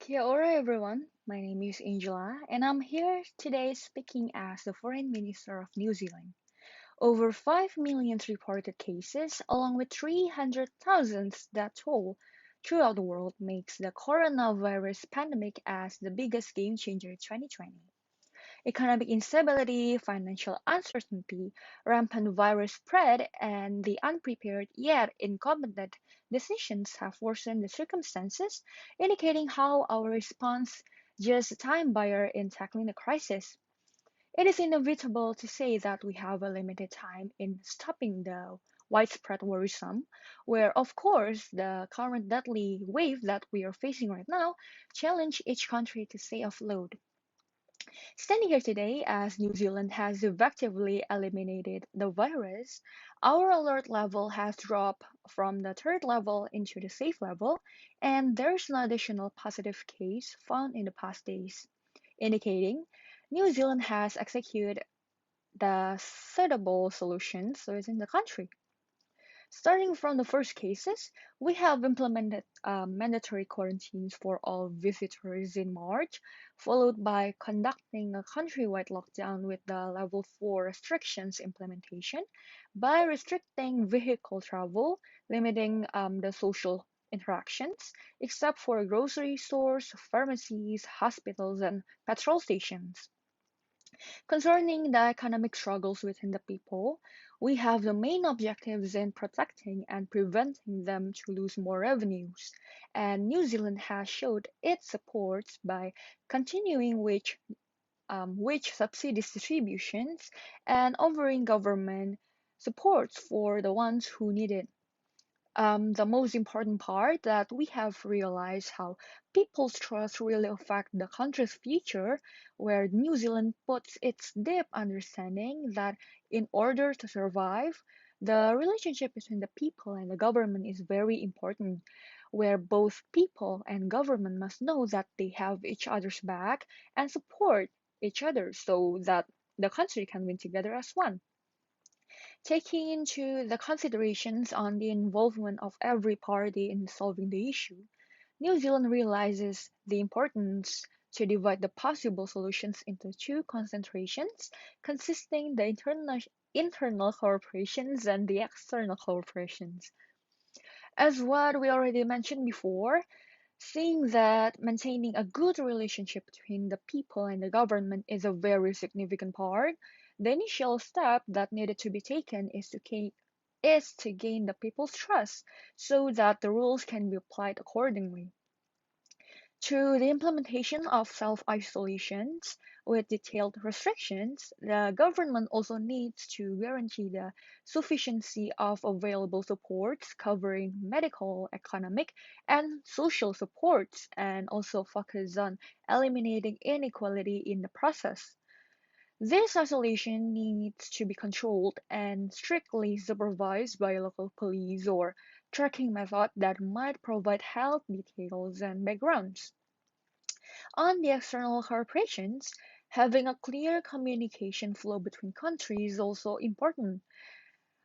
Kia ora, everyone. My name is Angela, and I'm here today speaking as the Foreign Minister of New Zealand. Over 5 million reported cases, along with 300,000 that toll throughout the world, makes the coronavirus pandemic as the biggest game changer in 2020. Economic instability, financial uncertainty, rampant virus spread, and the unprepared yet incompetent decisions have worsened the circumstances, indicating how our response just time buyer in tackling the crisis. It is inevitable to say that we have a limited time in stopping the widespread worrisome, where of course the current deadly wave that we are facing right now challenge each country to stay afloat. Standing here today, as New Zealand has effectively eliminated the virus, our alert level has dropped from the third level into the safe level, and there's no additional positive case found in the past days, indicating New Zealand has executed the suitable solutions within the country. Starting from the first cases, we have implemented mandatory quarantines for all visitors in March, followed by conducting a countrywide lockdown with the level 4 restrictions implementation by restricting vehicle travel, limiting the social interactions, except for grocery stores, pharmacies, hospitals, and petrol stations. Concerning the economic struggles within the people, we have the main objectives in protecting and preventing them to lose more revenues, and New Zealand has showed its supports by continuing wage subsidies distributions and offering government supports for the ones who need it. The most important part that we have realized how people's trust really affect the country's future, where New Zealand puts its deep understanding that in order to survive, the relationship between the people and the government is very important, where both people and government must know that they have each other's back and support each other so that the country can win together as one. Taking into the considerations on the involvement of every party in solving the issue, New Zealand realizes the importance to divide the possible solutions into two concentrations, consisting the internal corporations and the external corporations. As what we already mentioned before, seeing that maintaining a good relationship between the people and the government is a very significant part, the initial step that needed to be taken is to gain the people's trust so that the rules can be applied accordingly. Through the implementation of self-isolations with detailed restrictions, the government also needs to guarantee the sufficiency of available supports covering medical, economic, and social supports, and also focus on eliminating inequality in the process. This isolation needs to be controlled and strictly supervised by local police or tracking method that might provide health details and backgrounds. On the external corporations, having a clear communication flow between countries is also important.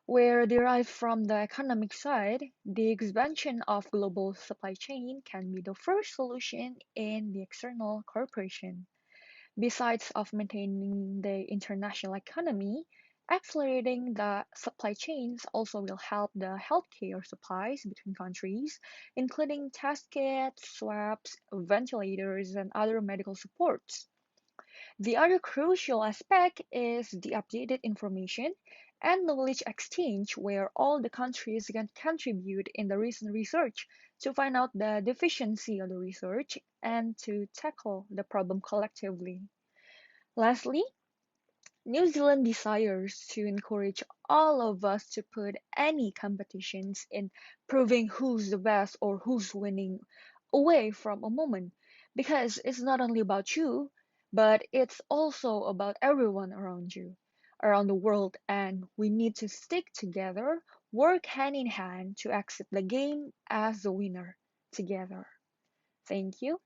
Where derived from the economic side, the expansion of global supply chain can be the first solution in the external cooperation. Besides of maintaining the international economy, accelerating the supply chains also will help the healthcare supplies between countries, including test kits, swabs, ventilators, and other medical supports. The other crucial aspect is the updated information and knowledge exchange, where all the countries can contribute in the recent research to find out the deficiency of the research and to tackle the problem collectively. Lastly, New Zealand desires to encourage all of us to put any competitions in proving who's the best or who's winning away from a moment, because it's not only about you, but it's also about everyone around you, around the world, and we need to stick together, work hand in hand to exit the game as the winner together. Thank you.